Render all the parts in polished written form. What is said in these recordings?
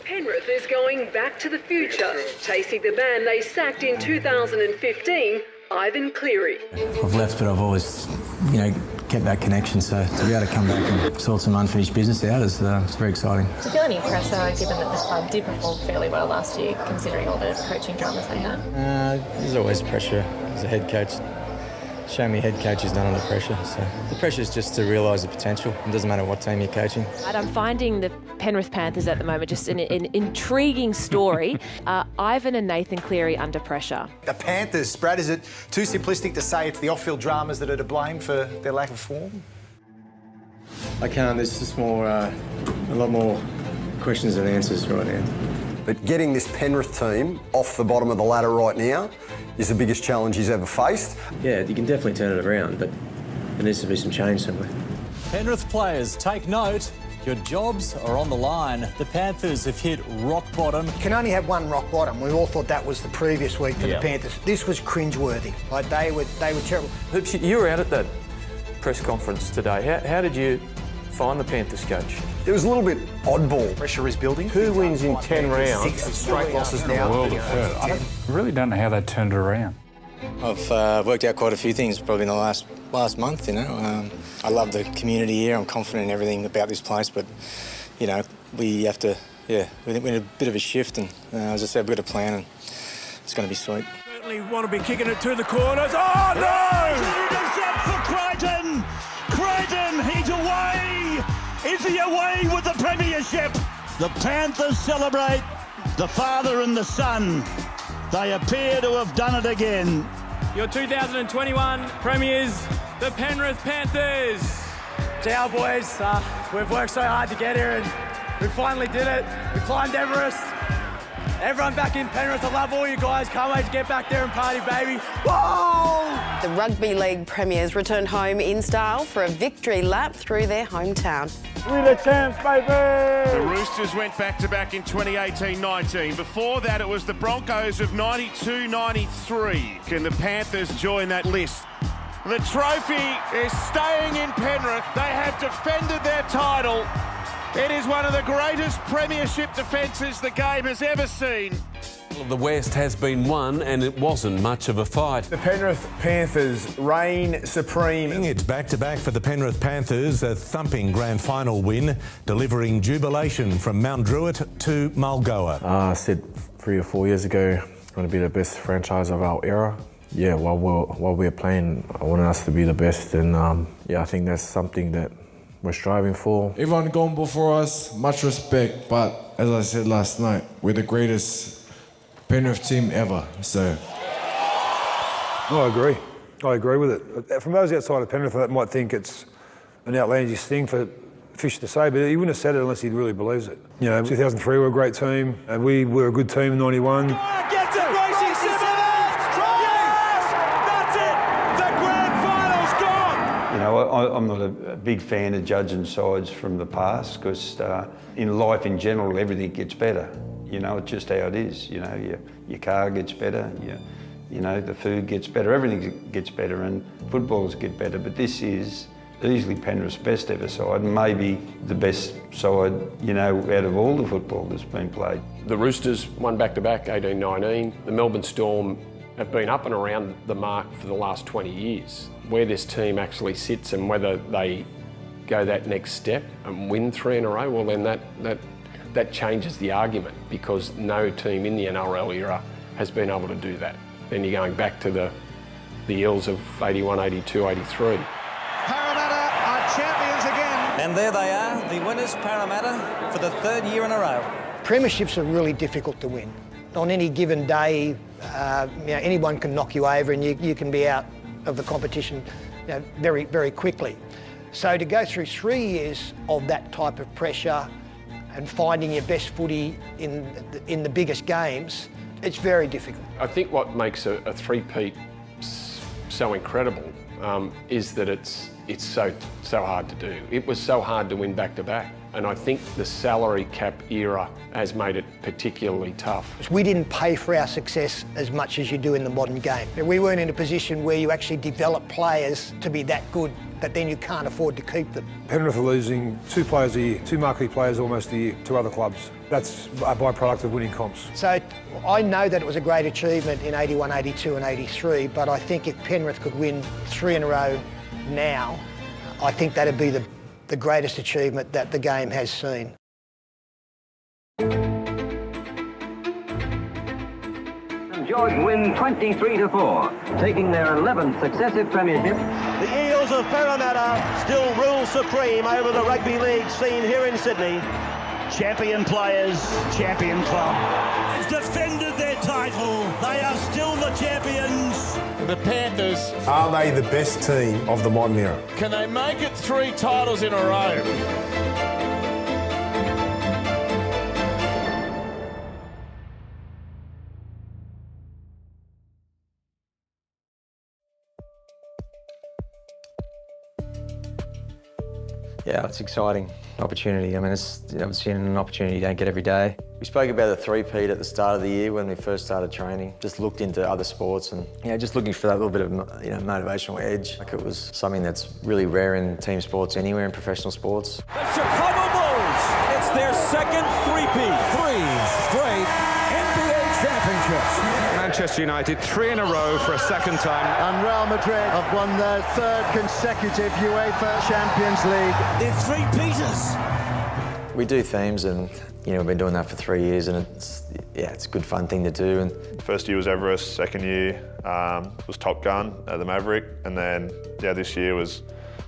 Penrith is going back to the future, chasing the man they sacked in 2015, Ivan Cleary. I've left, but I've always, kept that connection. So to be able to come back and sort some unfinished business out is it's very exciting. Do you feel any pressure, given that the club did perform fairly well last year, considering all the coaching dramas they had? There's always pressure as a head coach. Show me head coaches not under pressure. So the pressure is just to realise the potential. It doesn't matter what team you're coaching. I'm finding the Penrith Panthers at the moment just an intriguing story. Ivan and Nathan Cleary under pressure. The Panthers, Brad, is it too simplistic to say it's the off-field dramas that are to blame for their lack of form? I can't. There's just a lot more questions than answers right now. But getting this Penrith team off the bottom of the ladder right now is the biggest challenge he's ever faced. Yeah, you can definitely turn it around, but there needs to be some change somewhere. Penrith players, take note. Your jobs are on the line. The Panthers have hit rock bottom. Can only have one rock bottom. We all thought that was the previous week for the Panthers. This was cringeworthy. Like they were terrible. Hoops, you were out at that press conference today. How did you find the Panthers coach? It was a little bit oddball. Pressure is building. Who wins in 10 rounds? 6 straight losses now. I really don't know how they turned it around. I've worked out quite a few things probably in the last month, I love the community here. I'm confident in everything about this place, but, we have to, we need a bit of a shift, and as I said, we've got a plan, and it's going to be sweet. Certainly want to be kicking it to the corners. Oh, no! Intercept for Crichton! Crichton, he's away! Is he away with the premiership? The Panthers celebrate the father and the son. They appear to have done it again. Your 2021 premiers, the Penrith Panthers. Ciao, boys. We've worked so hard to get here, and we finally did it. We climbed Everest. Everyone back in Penrith, I love all you guys. Can't wait to get back there and party, baby. Whoa! The Rugby League premiers returned home in style for a victory lap through their hometown. We're the champs, baby! The Roosters went back-to-back in 2018-19. Before that, it was the Broncos of 92-93. Can the Panthers join that list? The trophy is staying in Penrith. They have defended their title. It is one of the greatest premiership defences the game has ever seen. The West has been won, and it wasn't much of a fight. The Penrith Panthers reign supreme. It's back-to-back for the Penrith Panthers, a thumping grand final win, delivering jubilation from Mount Druitt to Mulgoa. I said 3 or 4 years ago, it's going to be the best franchise of our era. Yeah, while we're playing, I want us to be the best, and I think that's something that we're striving for. Everyone gone before us, much respect, but as I said last night, we're the greatest Penrith team ever, so. No, I agree with it. From those outside of Penrith, that might think it's an outlandish thing for Fish to say, but he wouldn't have said it unless he really believes it. 2003 we were a great team, and we were a good team in 91. Gets it, Racing Simmons! Yes! That's it! The grand final's gone! I'm not a big fan of judging sides from the past, because in life in general, everything gets better. It's just how it is. Your car gets better, the food gets better, everything gets better, and footballers get better. But this is easily Penrith's best ever side, and maybe the best side, out of all the football that's been played. The Roosters won back-to-back, 18-19. The Melbourne Storm have been up and around the mark for the last 20 years. Where this team actually sits and whether they go that next step and win 3 in a row, well then that changes the argument, because no team in the NRL era has been able to do that. Then you're going back to the Eels of 81, 82, 83. Parramatta are champions again. And there they are, the winners, Parramatta, for the 3rd year in a row. Premierships are really difficult to win. On any given day, anyone can knock you over, and you can be out of the competition very, very quickly. So to go through 3 years of that type of pressure and finding your best footy in the biggest games, it's very difficult. I think what makes a three-peat so incredible is that it's so hard to do. It was so hard to win back-to-back, and I think the salary cap era has made it particularly tough. We didn't pay for our success as much as you do in the modern game. We weren't in a position where you actually develop players to be that good that then you can't afford to keep them. Penrith are losing 2 players a year, 2 marquee players almost a year to other clubs. That's a byproduct of winning comps. So I know that it was a great achievement in 81, 82 and 83, but I think if Penrith could win 3 in a row now, I think that'd be the greatest achievement that the game has seen. George win 23-4, taking their 11th successive premiership. The Eels of Parramatta still rule supreme over the rugby league scene here in Sydney. Champion players, champion club. Defended their title. They are still the champions. The Panthers, Are they the best team of the modern era? can they make it 3 titles in a row? Yeah, it's exciting opportunity. I mean, it's obviously an opportunity you don't get every day. We spoke about the three-peat at the start of the year when we first started training. Just looked into other sports and just looking for that little bit of motivational edge. Like it was something that's really rare in team sports anywhere, in professional sports. The Chicago Bulls, it's their second three-peat. 3 straight NBA championships. Manchester United 3 in a row for a second time. And Real Madrid have won their 3rd consecutive UEFA Champions League. They're three-peaters. We do themes and we've been doing that for 3 years and it's a good fun thing to do. And first year was Everest, second year was Top Gun at the Maverick, and then this year was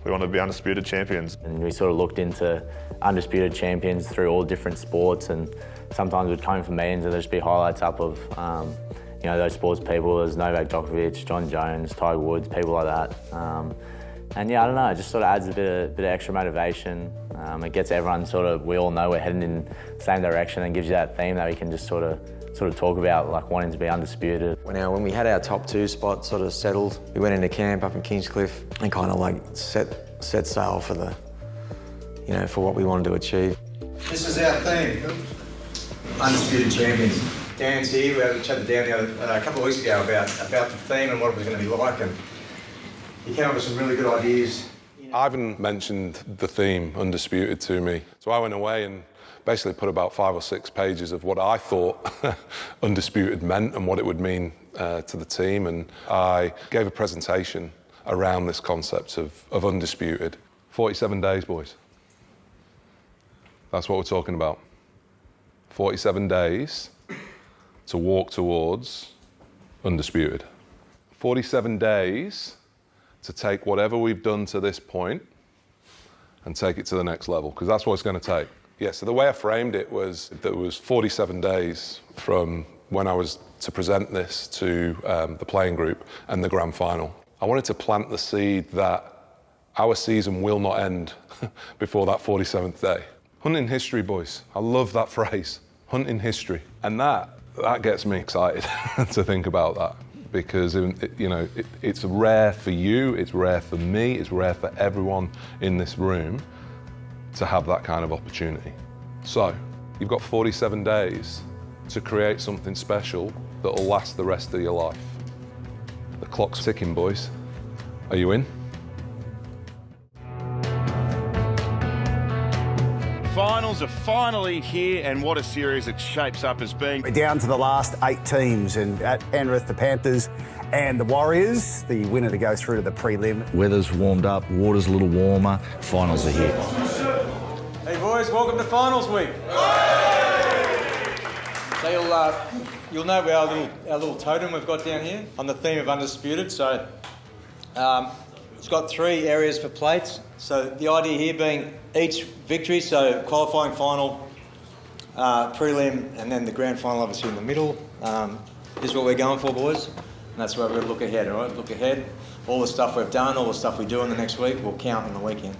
we wanted to be undisputed champions. And we sort of looked into undisputed champions through all different sports, and sometimes we'd come for meetings and there'd just be highlights up of those sports people. There's Novak Djokovic, John Jones, Tiger Woods, people like that. I don't know, it just sort of adds a bit of extra motivation. It gets everyone we all know we're heading in the same direction, and gives you that theme that we can just sort of talk about, like wanting to be undisputed. When we had our top 2 spot sort of settled, we went into camp up in Kingscliff and kind of like set sail for for what we wanted to achieve. This is our theme, undisputed champions. Dan's here. We had a chat to Dan a couple of weeks ago about the theme and what it was going to be like, and he came up with some really good ideas. Ivan mentioned the theme, Undisputed, to me. So I went away and basically put about 5 or 6 pages of what I thought Undisputed meant and what it would mean to the team. And I gave a presentation around this concept of Undisputed. 47 days, boys. That's what we're talking about. 47 days to walk towards Undisputed. 47 days to take whatever we've done to this point and take it to the next level, because that's what it's going to take. Yeah, so the way I framed it was that it was 47 days from when I was to present this to the playing group and the grand final. I wanted to plant the seed that our season will not end before that 47th day. Hunting history, boys. I love that phrase, hunting history. And that gets me excited to think about that. Because it's rare for you, it's rare for me, it's rare for everyone in this room to have that kind of opportunity. So, you've got 47 days to create something special that will last the rest of your life. The clock's ticking, boys. Are you in? Finals are finally here, and what a series it shapes up as being. We're down to the last 8 teams, and at Penrith, the Panthers and the Warriors, the winner to go through to the prelim. Weather's warmed up, water's a little warmer, finals are here. Hey boys, welcome to finals week. So you'll know our little totem we've got down here on the theme of Undisputed. So it's got 3 areas for plates. So the idea here being each victory, so qualifying final, prelim, and then the grand final obviously in the middle. Is what we're going for, boys. And that's where we're going to look ahead, all right? Look ahead. All the stuff we've done, all the stuff we do in the next week will count in the weekend.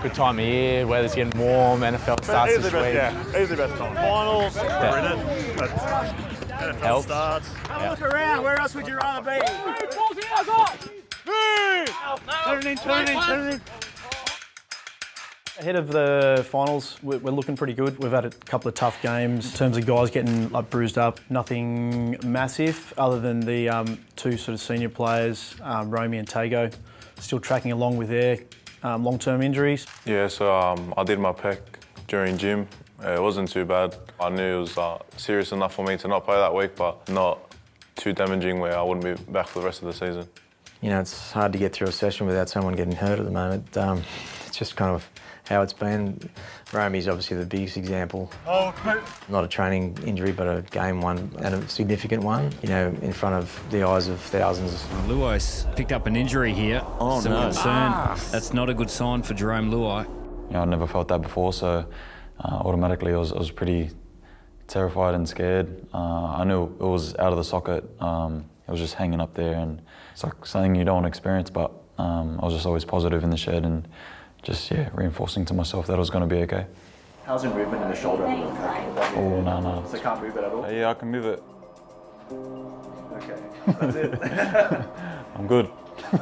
Good time of year, weather's getting warm, NFL starts this week. Who's the best time? Finals, brilliant. NFL Helps. starts. Yeah. Look around, where else would you rather be? Turn in. Ahead of the finals, we're looking pretty good. We've had a couple of tough games. In terms of guys getting bruised up, nothing massive other than the two sort of senior players, Romy and Tago, still tracking along with their long-term injuries. Yeah, so I did my pec during gym. It wasn't too bad. I knew it was serious enough for me to not play that week, but not too damaging where I wouldn't be back for the rest of the season. You know, it's hard to get through a session without someone getting hurt at the moment. It's just kind of how it's been. Romy's obviously the biggest example. Not a training injury, but a game one, and a significant one, you know, in front of the eyes of thousands. Luai's picked up an injury here. Oh, Some no. concern. That's not a good sign for Jerome Luai. You know, I'd never felt that before, so automatically I was pretty terrified and scared. I knew it was out of the socket. It was just hanging up there, and it's like something you don't want to experience, but I was just always positive in the shed and just, yeah, reinforcing to myself that it was going to be okay. How's your movement in the shoulder? Oh, no. So can't move it at all? Yeah, I can move it. Okay, that's it. I'm good. Do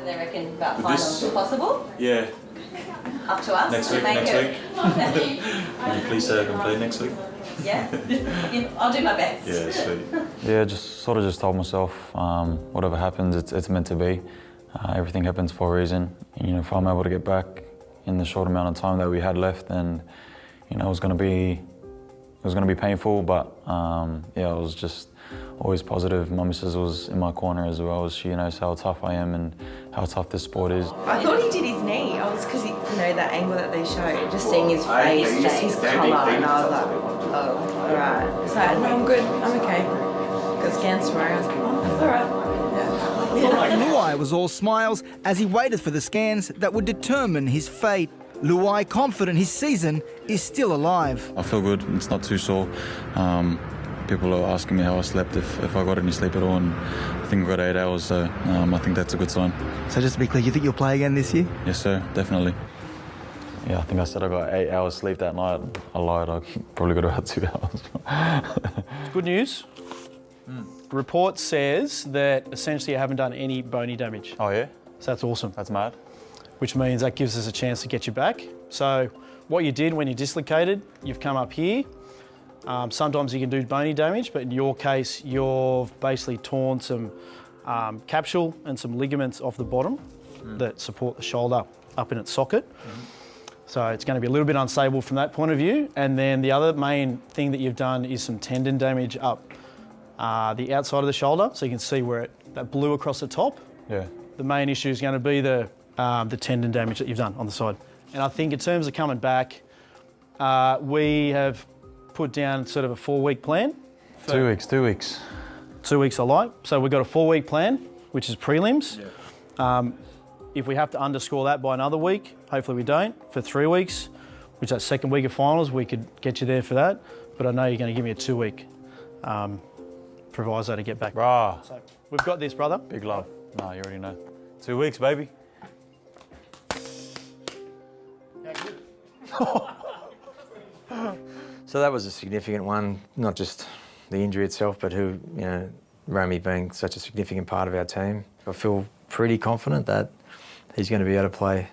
they reckon about finals possible? Yeah. Up to us Next to week, make next it. week. Can you please say I can play next week? Yeah? I'll do my best. Yeah, sweet. Yeah, just told myself, whatever happens, it's meant to be. Everything happens for a reason. You know, if I'm able to get back in the short amount of time that we had left, then, you know, it was going to be painful. But yeah, I was just always positive. My missus was in my corner as well. She knows how tough I am and how tough this sport is. I thought he did his knee. I was because you know that angle that they showed, just seeing his face, just his colour, and I was like, oh, all right. It's like, no, I'm good. I'm okay. Got scans tomorrow. I was like, oh, that's all right. Luai was all smiles as he waited for the scans that would determine his fate. Luai confident his season is still alive. I feel good. It's not too sore. People are asking me how I slept, if I got any sleep at all, and I think I got 8 hours, so I think that's a good sign. So just to be clear, you think you'll play again this year? Yes, sir, definitely. Yeah, I think I said I got 8 hours sleep that night. I lied, I probably got about 2 hours. Good news. The report says that essentially you haven't done any bony damage. Oh, yeah? So that's awesome. That's mad. Which means that gives us a chance to get you back. So what you did when you dislocated, you've come up here. Sometimes you can do bony damage, but in your case, you've basically torn some capsule and some ligaments off the bottom that support the shoulder up in its socket. So it's going to be a little bit unstable from that point of view. And then the other main thing that you've done is some tendon damage up the outside of the shoulder. So you can see where that blue across the top. Yeah. The main issue is going to be the tendon damage that you've done on the side. And I think in terms of coming back, we have put down sort of a 4-week plan. 2 weeks, 2 weeks. 2 weeks I like. So we've got a 4-week plan, which is prelims. Yeah. If we have to underscore that by another week, hopefully we don't, for 3 weeks, which that second week of finals, we could get you there for that. But I know you're going to give me a 2-week proviso to get back. Rah. So we've got this, brother. Big love. No, you already know. 2 weeks, baby. So that was a significant one, not just the injury itself, but who, you know, Romy being such a significant part of our team. I feel pretty confident that he's going to be able to play,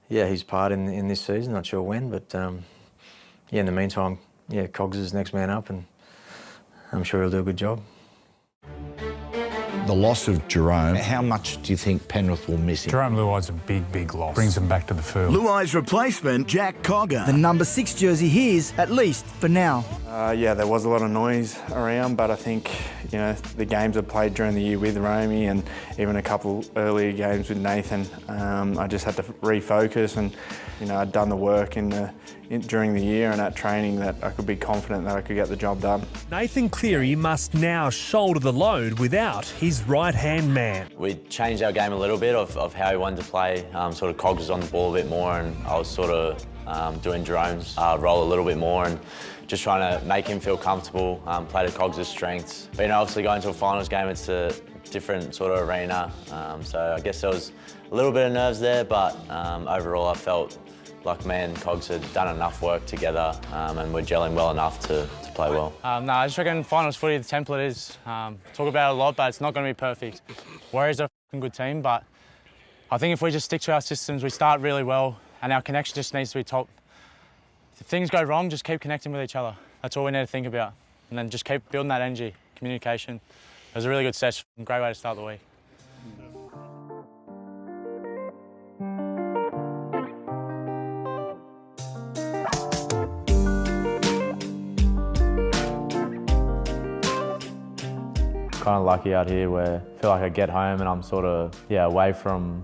his part in this season. Not sure when, but in the meantime, Cogs is next man up, and I'm sure he'll do a good job. The loss of Jerome, how much do you think Penrith will miss him? Jerome Luai's a big loss. Brings him back to the field. Luai's replacement, Jack Cogger. The number 6 jersey his, at least for now. There was a lot of noise around, but I think, the games I played during the year with Romy and even a couple earlier games with Nathan, I just had to refocus and, I'd done the work during the year and at training that I could be confident that I could get the job done. Nathan Cleary must now shoulder the load without his right-hand man. We changed our game a little bit of how we wanted to play. Sort of Cogs was on the ball a bit more, and I was sort of doing Jerome's role a little bit more and just trying to make him feel comfortable, play to Cogs' strengths. But, obviously going to a finals game, it's a different sort of arena. So I guess there was a little bit of nerves there, but overall I felt like me and Cogs had done enough work together and we're gelling well enough to play well. I just reckon finals footy, the template is, talk about it a lot, but it's not going to be perfect. Warriors are a good team, but I think if we just stick to our systems, we start really well and our connection just needs to be top. If things go wrong, just keep connecting with each other. That's all we need to think about. And then just keep building that energy, communication. It was a really good session, great way to start the week. Kind of lucky out here where I feel like I get home and I'm sort of, away from,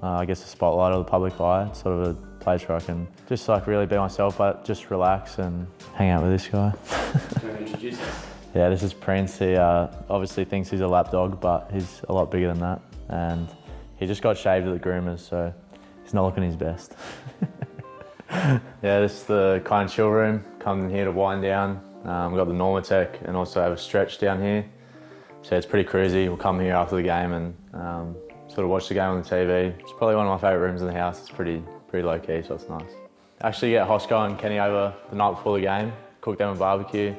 I guess, the spotlight or the public eye. It's sort of a place where I can just like really be myself, but just relax and hang out with this guy. Do you want to introduce us? Yeah, this is Prince. He obviously thinks he's a lap dog, but he's a lot bigger than that. And he just got shaved at the groomers, so he's not looking his best. Yeah, this is the kind of chill room. Come in here to wind down. We've got the Normatec and also have a stretch down here. So it's pretty cruisy. We'll come here after the game and sort of watch the game on the TV. It's probably one of my favourite rooms in the house. It's pretty low key, so it's nice. Actually get Hoshko and Kenny over the night before the game, cook them a barbecue,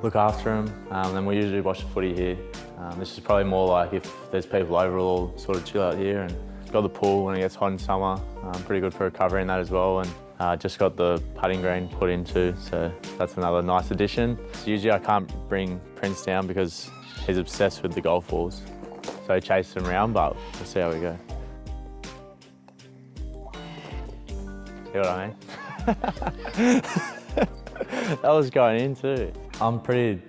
look after them. Then we usually watch the footy here. This is probably more like if there's people over, we'll all sort of chill out here. And got the pool when it gets hot in summer. Pretty good for recovery in that as well. And just got the putting green put in too, so that's another nice addition. So usually I can't bring Prince down because he's obsessed with the golf balls. So he chases him around, but we'll see how we go. See what I mean? That was going in too. I'm pretty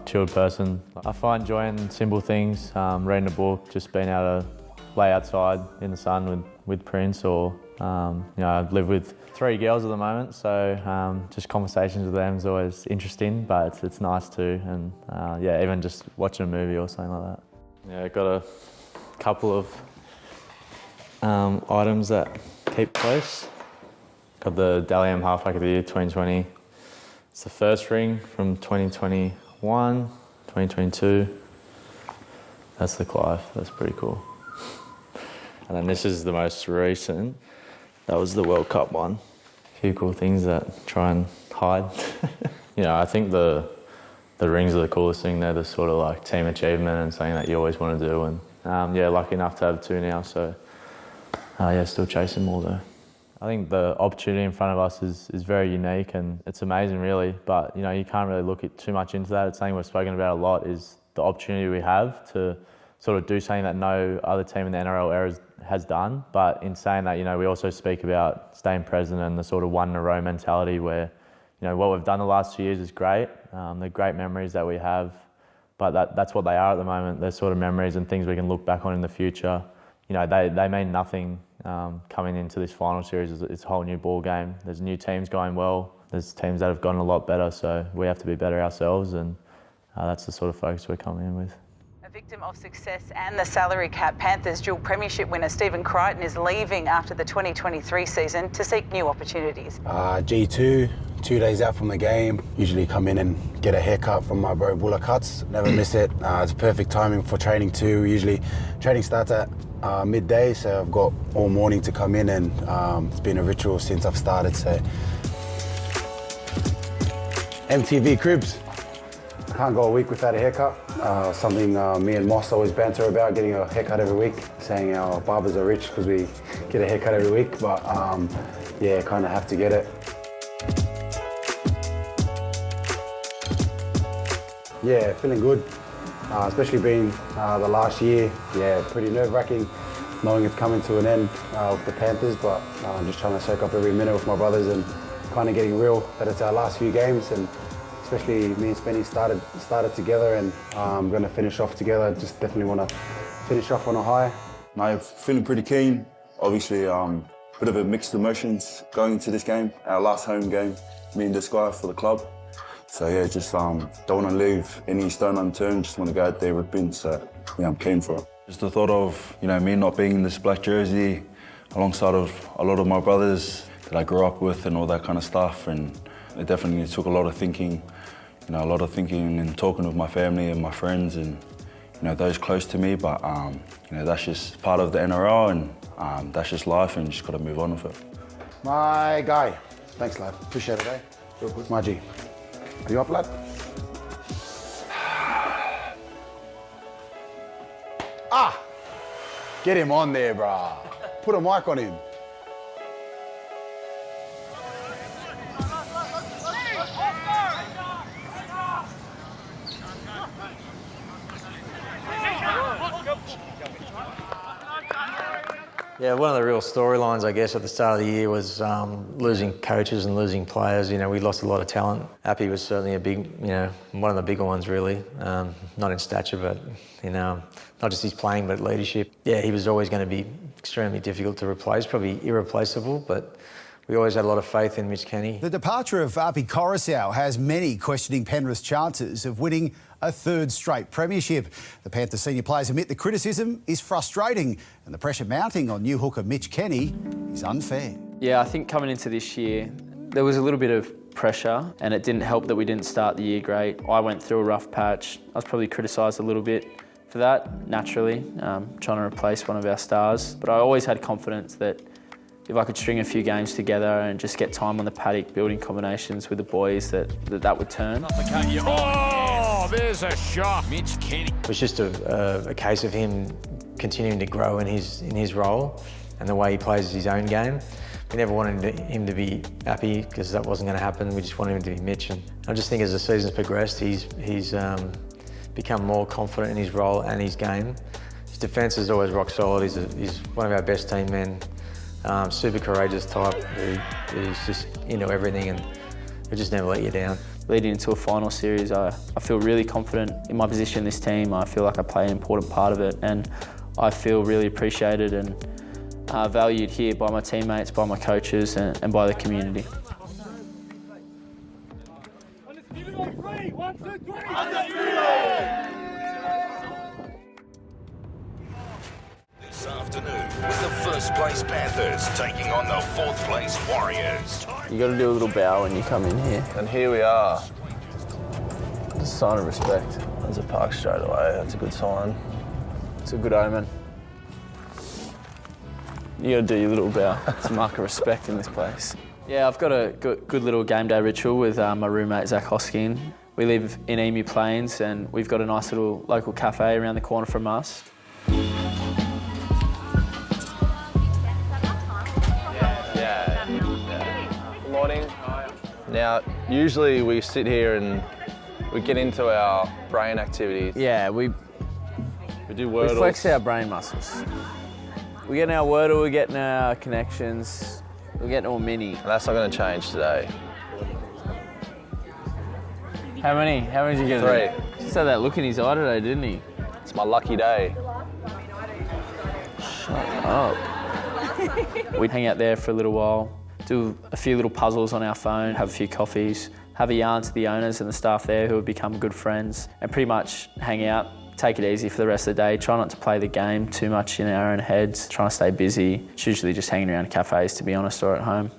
chilled person. I find enjoying simple things, reading a book, just being able to lay outside in the sun with Prince, or I live with 3 girls at the moment, so just conversations with them is always interesting, but it's nice too. And even just watching a movie or something like that. Yeah, got a couple of items that keep close. Got the Dally M Halfback of the Year 2020. It's the first ring from 2021, 2022. That's the Clive, that's pretty cool. And then this is the most recent. That was the World Cup one. A few cool things that try and hide. I think the rings are the coolest thing. They're the sort of team achievement and something that you always want to do. And lucky enough to have 2 now, so still chasing more though. I think the opportunity in front of us is very unique and it's amazing really, but you can't really look too much into that. It's something we've spoken about a lot, is the opportunity we have to sort of do something that no other team in the NRL era has done. But in saying that, we also speak about staying present and the sort of one in a row mentality where, what we've done the last 2 years is great. They're great memories that we have, but that's what they are at the moment. They're sort of memories and things we can look back on in the future. They mean nothing coming into this final series. It's a whole new ball game. There's new teams going well. There's teams that have gotten a lot better, so we have to be better ourselves, and that's the sort of focus we're coming in with. A victim of success and the salary cap, Panthers dual premiership winner Stephen Crichton is leaving after the 2023 season to seek new opportunities. G2, 2 days out from the game. Usually come in and get a haircut from my bro Buller Cuts. Never miss it. It's perfect timing for training too. Usually training starts at midday, so I've got all morning to come in, and it's been a ritual since I've started. So MTV Cribs. Can't go a week without a haircut. Something me and Moss always banter about, getting a haircut every week, saying our barbers are rich because we get a haircut every week, but kind of have to get it. Yeah, feeling good, especially being the last year. Yeah, pretty nerve-wracking knowing it's coming to an end with the Panthers, but I'm just trying to soak up every minute with my brothers and kind of getting real that it's our last few games, and especially me and Spenny started together, and I'm going to finish off together. Just definitely want to finish off on a high. No, feeling pretty keen. Obviously, bit of a mixed emotions going into this game, our last home game, me and this guy for the club. So yeah, just don't want to leave any stone unturned. Just want to go out there with Ben. So yeah, I'm keen for it. Just the thought of me not being in this black jersey, alongside of a lot of my brothers that I grew up with and all that kind of stuff, and it definitely took a lot of thinking. A lot of thinking and talking with my family and my friends and those close to me, but that's just part of the NRL, and that's just life, and you just got to move on with it. My guy. Thanks, lad. Appreciate it, eh? Real good. My G. Are you up, lad? Get him on there, brah. Put a mic on him. Yeah, one of the real storylines, I guess, at the start of the year was losing coaches and losing players. You know, we lost a lot of talent. Appy was certainly a big, you know, one of the bigger ones, really. Not in stature, but, you know, not just his playing, but leadership. Yeah, he was always going to be extremely difficult to replace, probably irreplaceable, but we always had a lot of faith in Mitch Kenny. The departure of Api Coruscant has many questioning Penrith's chances of winning a third straight premiership. The Panthers senior players admit the criticism is frustrating and the pressure mounting on new hooker Mitch Kenny is unfair. Yeah, I think coming into this year, there was a little bit of pressure and it didn't help that we didn't start the year great. I went through a rough patch. I was probably criticised a little bit for that, naturally, trying to replace one of our stars. But I always had confidence that if I could string a few games together and just get time on the paddock, building combinations with the boys, that would turn. Oh, there's a shot. Mitch Kenny. It was just a case of him continuing to grow in his role and the way he plays his own game. We never wanted him to be Appy because that wasn't going to happen. We just wanted him to be Mitch. And I just think as the season's progressed, he's become more confident in his role and his game. His defence is always rock solid. He's one of our best team men. Super courageous type who's just into everything and will just never let you down. Leading into a final series, I feel really confident in my position in this team. I feel like I play an important part of it and I feel really appreciated and valued here by my teammates, by my coaches and by the community. This afternoon with the first place Panthers taking on the fourth place Warriors. You got to do a little bow when you come in here. And here we are. It's a sign of respect. There's a park straight away. That's a good sign. It's a good omen. You got to do your little bow. It's a mark of respect in this place. Yeah, I've got a good little game day ritual with my roommate Zach Hoskin. We live in Emu Plains and we've got a nice little local cafe around the corner from us. Good morning. Now, usually we sit here and we get into our brain activities. Yeah, we do Wordles. We flex our brain muscles. We're getting our Wordle, we're getting our connections, we're getting all mini. And that's not going to change today. How many did you get? 3. He just had that look in his eye today, didn't he? It's my lucky day. Shut up. We'd hang out there for a little while, do a few little puzzles on our phone, have a few coffees, have a yarn to the owners and the staff there who have become good friends, and pretty much hang out, take it easy for the rest of the day, try not to play the game too much in our own heads, trying to stay busy. It's usually just hanging around cafes, to be honest, or at home.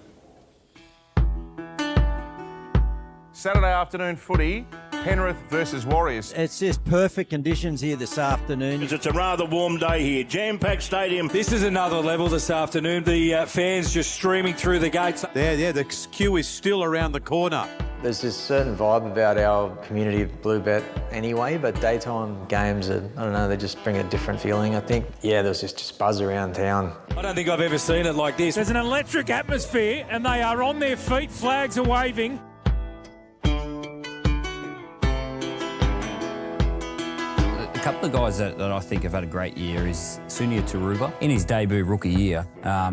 Saturday afternoon footy, Penrith versus Warriors. It's just perfect conditions here this afternoon. It's a rather warm day here. Jam-packed stadium. This is another level this afternoon. The fans just streaming through the gates. Yeah, the queue is still around the corner. There's this certain vibe about our community of Bluebet anyway, but daytime games, I don't know, they just bring a different feeling, I think. Yeah, there's just buzz around town. I don't think I've ever seen it like this. There's an electric atmosphere and they are on their feet, flags are waving. A couple of guys that I think have had a great year is Sunia Taruva. In his debut rookie year,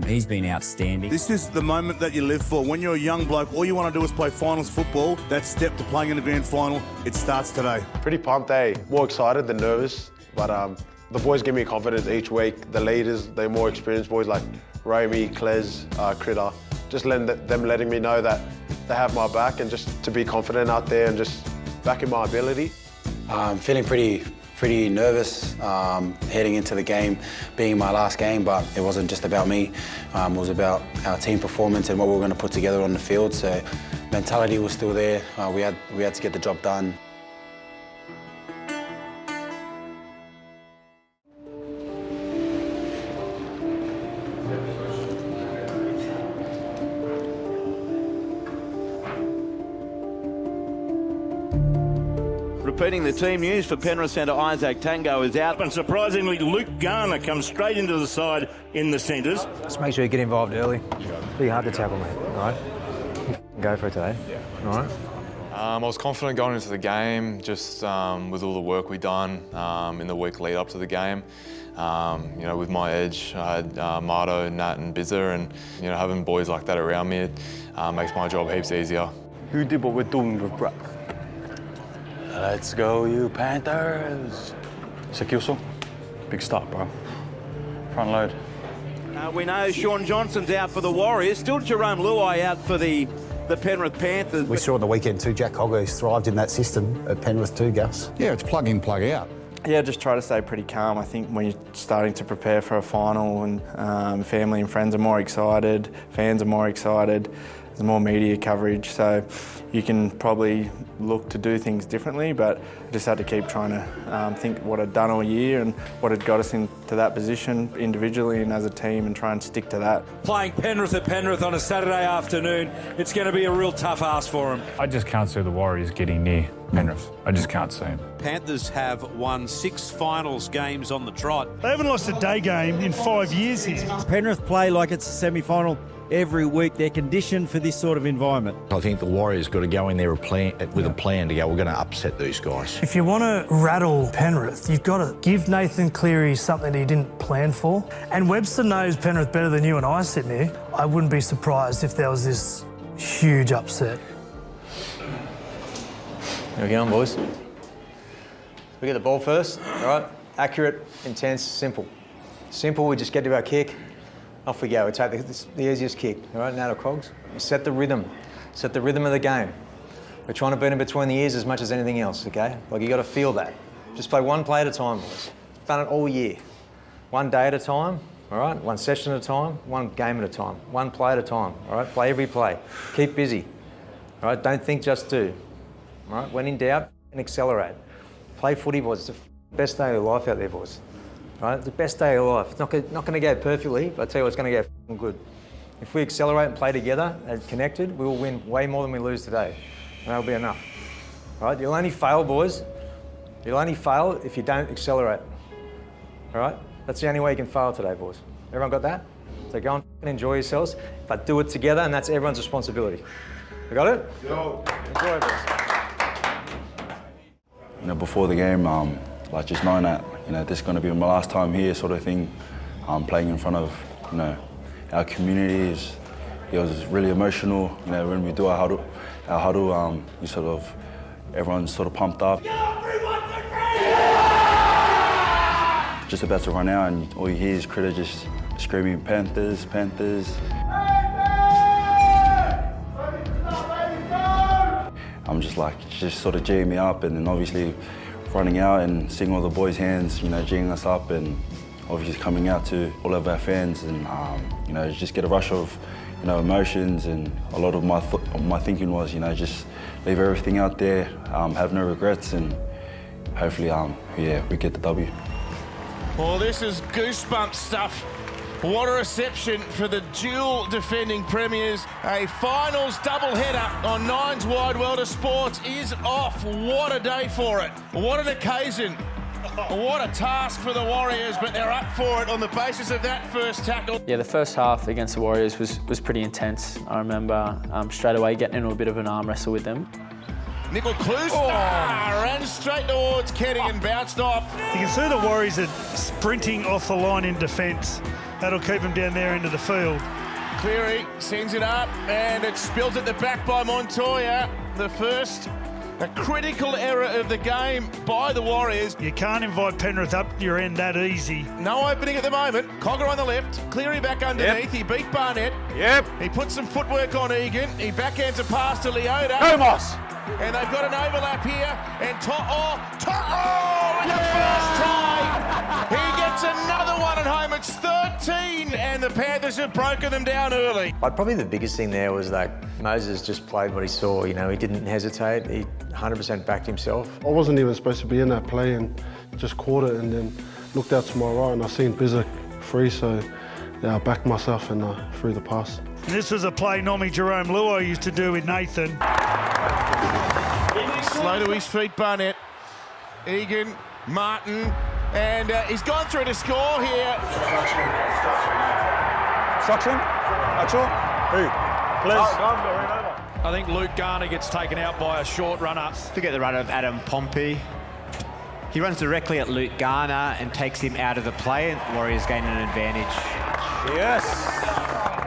he's been outstanding. This is the moment that you live for. When you're a young bloke, all you want to do is play finals football. That step to playing in the grand final, it starts today. Pretty pumped, eh? More excited than nervous, but the boys give me confidence each week. The leaders, they're more experienced boys like Romy, Kles, Critter. Just letting me know that they have my back and just to be confident out there and just backing my ability. Feeling pretty nervous heading into the game, being my last game, but it wasn't just about me. It was about our team performance and what we were going to put together on the field. So mentality was still there. We had to get the job done. Repeating the team news for Penrith centre Isaac Tango is out. And surprisingly, Luke Garner comes straight into the side in the centres. Just make sure you get involved early. Be hard to tackle, mate, all right? Go for it today, all right? I was confident going into the game, just with all the work we'd done in the week lead up to the game. You know, with my edge, I had Marto, Nat and Bizza, and you know, having boys like that around me makes my job heaps easier. Who did what we're doing with Brad? Let's go, you Panthers! Sekilso, big start, bro. Front load. We know Sean Johnson's out for the Warriors. Still Jerome Luai out for the Penrith Panthers. We saw on the weekend too, Jack Hoggo's thrived in that system at Penrith too, Gus. Yeah, it's plug in, plug out. Yeah, just try to stay pretty calm. I think when you're starting to prepare for a final and family and friends are more excited, fans are more excited, there's more media coverage, so you can probably look to do things differently, but I just had to keep trying to think what I'd done all year and what had got us into that position individually and as a team and try and stick to that. Playing Penrith at Penrith on a Saturday afternoon, it's going to be a real tough ask for them. I just can't see the Warriors getting near Penrith. I just can't see them. Panthers have won 6 finals games on the trot. They haven't lost a day game in 5 years here. Penrith play like it's a semi-final every week. They're conditioned for this sort of environment. I think the Warriors got to go in there with a plan to go, we're going to upset these guys. If you want to rattle Penrith, you've got to give Nathan Cleary something that he didn't plan for. And Webster knows Penrith better than you and I sitting here. I wouldn't be surprised if there was this huge upset. Here we go, boys. We get the ball first, all right? Accurate, intense, simple. Simple, we just get to our kick. Off we go. We take the easiest kick, all right, now to Cogs. We set the rhythm of the game. We're trying to beat them between the ears as much as anything else, okay? Like, you got to feel that. Just play one play at a time, boys. Done it all year. One day at a time, all right? One session at a time, one game at a time. One play at a time, all right? Play every play. Keep busy, all right? Don't think, just do, all right? When in doubt, and accelerate. Play footy, boys. It's the best day of your life out there, boys. Right? It's the best day of your life. It's not going to go perfectly, but I tell you what, it's going to go good. If we accelerate and play together and connected, we will win way more than we lose today. And that'll be enough. All right? You'll only fail, boys. You'll only fail if you don't accelerate. All right? That's the only way you can fail today, boys. Everyone got that? So go and enjoy yourselves, but do it together, and that's everyone's responsibility. You got it? Yo. Enjoy it, boys. You know, before the game, like just knowing that, you know, this is going to be my last time here, sort of thing, playing in front of, you know, our communities. It was really emotional. You know, when we do our huddle, we sort of, everyone's sort of pumped up. Just about to run out, and all you hear is Critter just screaming, Panthers, Panthers. I'm just like, just sort of G'ing me up, and then obviously running out and seeing all the boys' hands, you know, G'ing us up, and obviously coming out to all of our fans, and you know, just get a rush of, you know, emotions. And a lot of my thinking was, you know, just leave everything out there, have no regrets, and hopefully, yeah, we get the W. Well, this is goosebump stuff. What a reception for the dual defending premiers. A finals doubleheader on Nine's Wide World of Sports is off. What a day for it. What an occasion. What a task for the Warriors, but they're up for it on the basis of that first tackle. Yeah, the first half against the Warriors was pretty intense. I remember straight away getting into a bit of an arm wrestle with them. Nickel Klusner ran straight towards Kenny and bounced off. You can see the Warriors are sprinting off the line in defence. That'll keep them down their end of the field. Cleary sends it up, and it's spilled at the back by Montoya. The first, a critical error of the game by the Warriors. You can't invite Penrith up your end that easy. No opening at the moment. Cogger on the left, Cleary back underneath. Yep. He beat Barnett. Yep. He put some footwork on Egan. He backhands a pass to Leota. Go, Moss. And they've got an overlap here. And To'o with the first try. He gets another one at home. It's 13, and the Panthers have broken them down early. Probably the biggest thing there was that Moses just played what he saw. You know, he didn't hesitate. He 100% backed himself. I wasn't even supposed to be in that play, and just caught it, and then looked out to my right, and I seen Bizza free, so yeah, I backed myself and threw the pass. And this was a play Nomi Jerome Luai used to do with Nathan. Slow to his feet, Barnett. Egan, Martin, and he's gone through to score here. Obstruction? Actual? Who? Please. I think Luke Garner gets taken out by a short runner. To get the run of Adam Pompey. He runs directly at Luke Garner and takes him out of the play, and Warriors gain an advantage. Yes.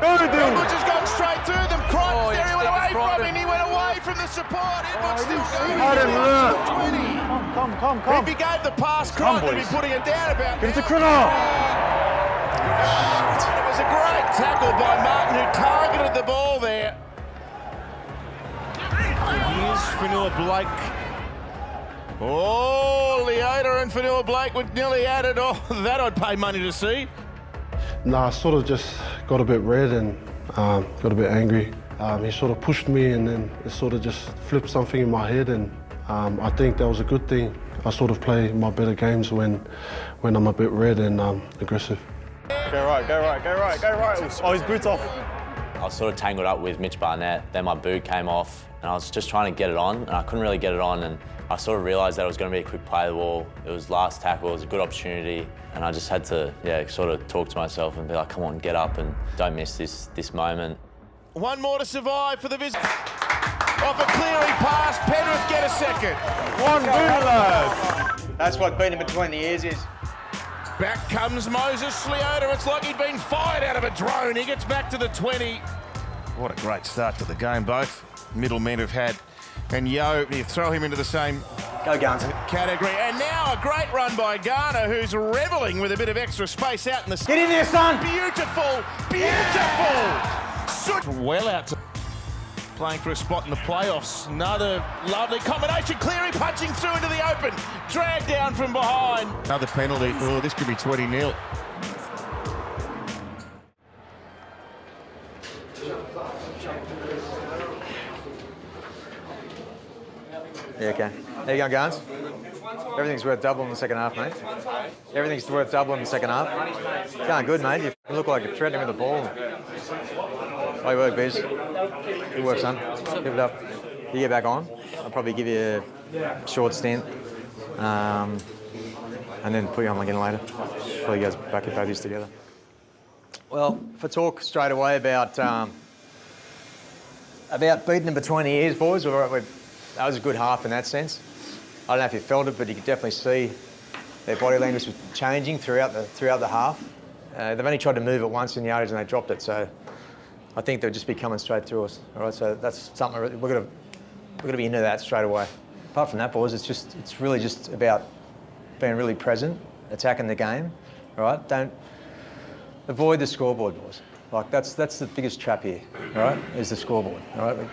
Edwards has gone straight through them. Crichton there, he went away from him. He went away from the support. Edwards still going. 20. Come. If he gave the pass, Crichton would be putting it down about. Get it to Critter. It was a great tackle by Martin, who targeted the ball there. Here's Fanua-Blake. Oh, Leota and Fanua-Blake would nearly add it. Oh, that I'd pay money to see. Nah, I sort of just got a bit red and got a bit angry. He sort of pushed me and then it sort of just flipped something in my head, and I think that was a good thing. I sort of play my better games when I'm a bit red and aggressive. Go right. Oh, his boot's off. I was sort of tangled up with Mitch Barnett, then my boot came off and I was just trying to get it on and I couldn't really get it on, and I sort of realised that it was going to be a quick play of the ball. It was last tackle, it was a good opportunity, and I just had to sort of talk to myself and be like, come on, get up and don't miss this moment. One more to survive for the visit. Off a Cleary pass, Penrith get a second. One boot, lads. That's what beating between the ears is. Back comes Moses Leota. It's like he'd been fired out of a drone. He gets back to the 20. What a great start to the game, both middlemen have had. And Yo, you throw him into the same category. And now a great run by Garner, who's revelling with a bit of extra space out in the... Get in there, son! Beautiful! Well out to... Playing for a spot in the playoffs. Another lovely combination. Cleary punching through into the open. Dragged down from behind. Another penalty. Oh, this could be 20-0. Yeah, okay. How you going, Garns? Everything's worth double in the second half, mate. Everything's worth double in the second half. Going good, mate. You look like you're threatening with the ball. Great work, Biz. Good work, son. Keep it up. You get back on. I'll probably give you a short stint. And then put you on again later. Probably goes back at both of together. Well, if I talk straight away about beating them between the ears, boys, that was a good half in that sense. I don't know if you felt it, but you could definitely see their body language was changing throughout the half. They've only tried to move it once in the yardage and they dropped it, so I think they'll just be coming straight through us. All right, so that's something we're gonna be into that straight away. Apart from that, boys, it's really just about being really present, attacking the game. All right, don't avoid the scoreboard, boys. Like that's the biggest trap here. All right, is the scoreboard. All right.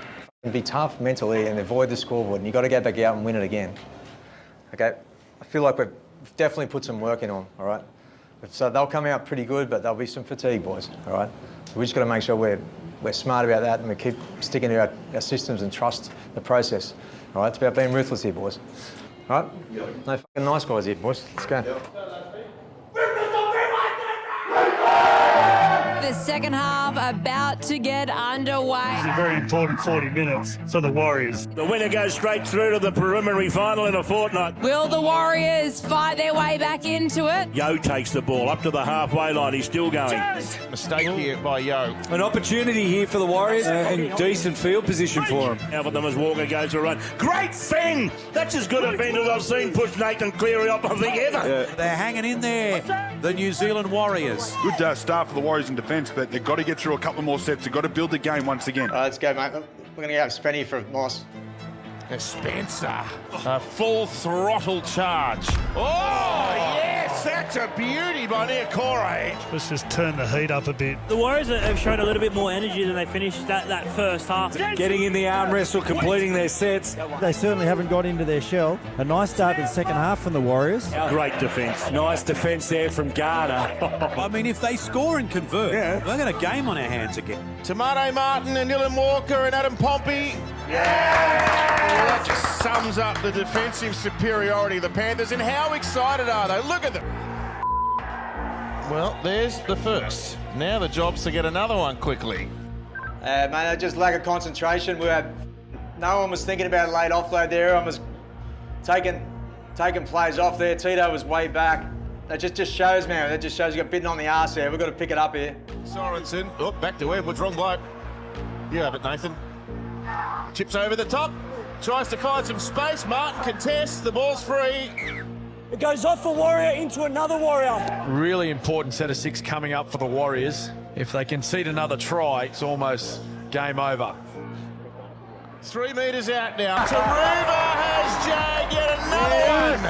Be tough mentally and avoid the scoreboard, and you've got to get back out and win it again. Okay? I feel like we've definitely put some work in on, all right? So they'll come out pretty good, but there'll be some fatigue, boys, all right? So we just got to make sure we're smart about that and we keep sticking to our systems and trust the process, all right? It's about being ruthless here, boys. All right? No fucking nice guys here, boys. Let's go. The second half about to get underway. It's a very important 40 minutes for the Warriors. The winner goes straight through to the preliminary final in a fortnight. Will the Warriors fight their way back into it? Yo takes the ball up to the halfway line. He's still going. Mistake here by Yo. An opportunity here for the Warriors and decent field position for them. Out with them as Walker goes to run. Great thing! That's as good a fend as I've seen push Nathan Cleary up, I think, ever. They're hanging in there, the New Zealand Warriors. Good start for the Warriors in defence, but they've got to get through a couple more sets. They've got to build the game once again. All right, let's go, mate. We're going to have Spenny for Moss. Spencer, a full throttle charge. Oh, yes, that's a beauty by Niokore. Let's just turn the heat up a bit. The Warriors have shown a little bit more energy than they finished that first half. Getting in the arm wrestle, completing their sets. They certainly haven't got into their shell. A nice start to the second half from the Warriors. Great defence. Nice defence there from Garner. I mean, if they score and convert, we're going to game on our hands again. Tamane Martin and Dylan Walker and Adam Pompey. Well, that just sums up the defensive superiority of the Panthers. And how excited are they? Look at them. Well, there's the first. Now the job's to get another one quickly. Mate, just lack of concentration. No one was thinking about a late offload there. Everyone was taking plays off there. Tito was way back. That just shows, man. That just shows you got bitten on the arse there. We've got to pick it up here. Sorensen. Oh, back to Edwards. Wrong bloke. You have it, Nathan. Chips over the top, tries to find some space. Martin contests, the ball's free. It goes off a Warrior into another Warrior. Really important set of 6 coming up for the Warriors. If they concede another try, it's almost game over. 3 metres out now. Taruba has jagged yet another one.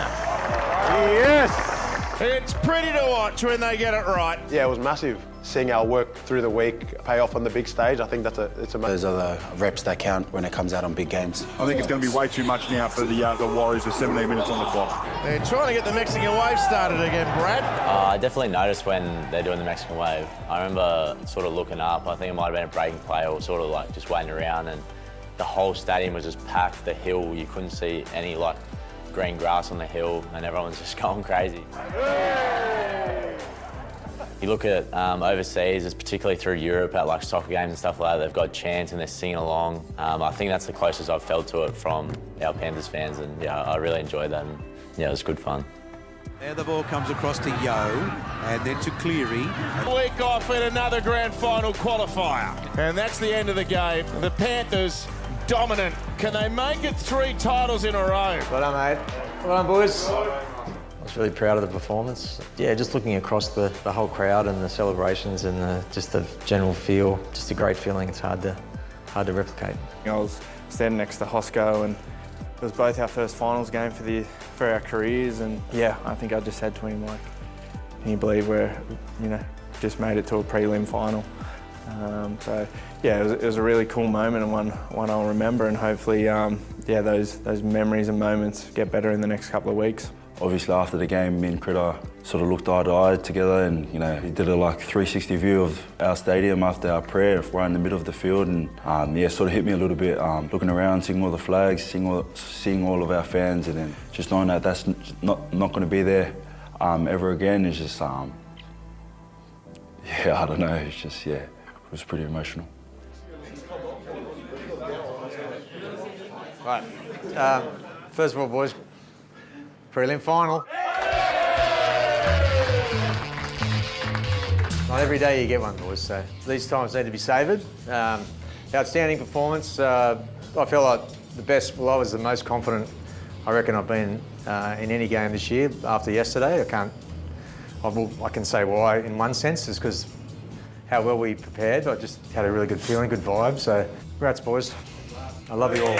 Yes. It's pretty to watch when they get it right. Yeah, it was massive. Seeing our work through the week pay off on the big stage, I think it's a. Those are the reps that count when it comes out on big games. I think it's going to be way too much now for the Warriors with 17 minutes on the clock. They're trying to get the Mexican wave started again, Brad. I definitely noticed when they're doing the Mexican wave. I remember sort of looking up. I think it might have been a breaking play or sort of like just waiting around, and the whole stadium was just packed. The hill, you couldn't see any like green grass on the hill, and everyone's just going crazy. You look at overseas, it's particularly through Europe at like soccer games and stuff like that, they've got chants and they're singing along. I think that's the closest I've felt to it from our Panthers fans, and yeah, I really enjoyed that. And, yeah, it was good fun. There the ball comes across to Yo, and then to Cleary. Week off in another grand final qualifier. And that's the end of the game. The Panthers dominant. Can they make it 3 titles in a row? Well done, mate. Well done, boys. I was really proud of the performance. Yeah, just looking across the whole crowd and the celebrations and just the general feel, just a great feeling. It's hard to replicate. I was standing next to Hosco, and it was both our first finals game for our careers, and yeah, I think I just said to him, like, can you believe we're, just made it to a prelim final. So yeah, it was a really cool moment, and one I'll remember, and hopefully, those memories and moments get better in the next couple of weeks. Obviously after the game, me and Critter sort of looked eye to eye together, and he did a like 360 view of our stadium after our prayer right in the middle of the field, and sort of hit me a little bit, looking around, seeing all the flags, seeing all of our fans, and then just knowing that that's not going to be there ever again is just, I don't know, it's just, it was pretty emotional. Right, first of all, boys, prelim final. Not every day you get one, boys, so these times need to be savoured. Outstanding performance. I felt like I was the most confident I reckon I've been in any game this year after yesterday. I can say why in one sense, is because how well we prepared. I just had a really good feeling, good vibe, so congrats, boys. I love you all.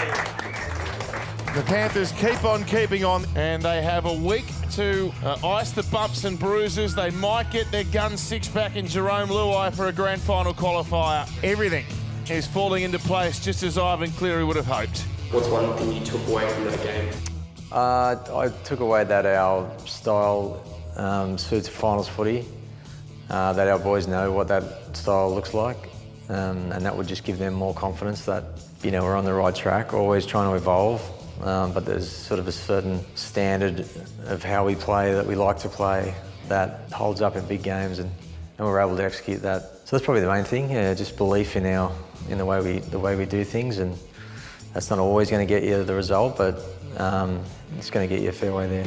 The Panthers keep on keeping on, and they have a week to ice the bumps and bruises. They might get their gun 6 back in Jerome Luai for a grand final qualifier. Everything is falling into place just as Ivan Cleary would have hoped. What's one thing you took away from that game? I took away that our style suits finals footy, that our boys know what that style looks like, and that would just give them more confidence that we're on the right track, always trying to evolve. But there's sort of a certain standard of how we play that we like to play that holds up in big games, and we're able to execute that. So that's probably the main thing, just belief in the way we do things, and that's not always going to get you the result, but it's going to get you a fair way there.